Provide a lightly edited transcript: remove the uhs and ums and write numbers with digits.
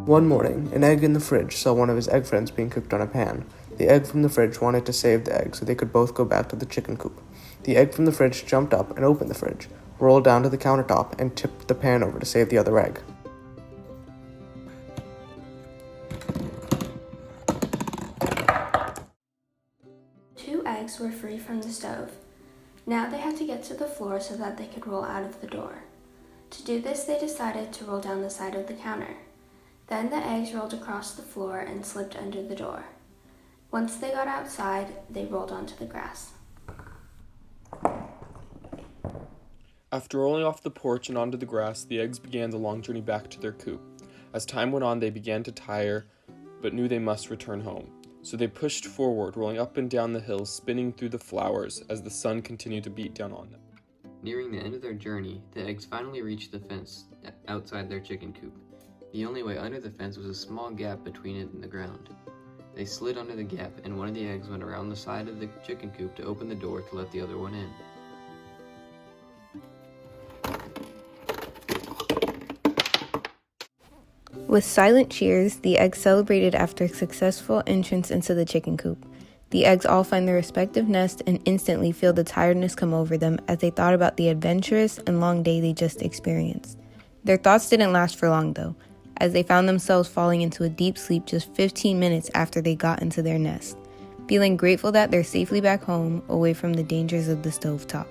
One morning, an egg in the fridge saw one of his egg friends being cooked on a pan. The egg from the fridge wanted to save the egg so they could both go back to the chicken coop. The egg from the fridge jumped up and opened the fridge, rolled down to the countertop, and tipped the pan over to save the other egg. Two eggs were free from the stove. Now they had to get to the floor so that they could roll out of the door. To do this, they decided to roll down the side of the counter. Then the eggs rolled across the floor and slipped under the door. Once they got outside, they rolled onto the grass. After rolling off the porch and onto the grass, the eggs began the long journey back to their coop. As time went on, they began to tire, but knew they must return home. So they pushed forward, rolling up and down the hill, spinning through the flowers as the sun continued to beat down on them. Nearing the end of their journey, the eggs finally reached the fence outside their chicken coop. The only way under the fence was a small gap between it and the ground. They slid under the gap, and one of the eggs went around the side of the chicken coop to open the door to let the other one in. With silent cheers, the eggs celebrated after a successful entrance into the chicken coop. The eggs all find their respective nest and instantly feel the tiredness come over them as they thought about the adventurous and long day they just experienced. Their thoughts didn't last for long though, as they found themselves falling into a deep sleep just 15 minutes after they got into their nest, feeling grateful that they're safely back home, away from the dangers of the stovetop.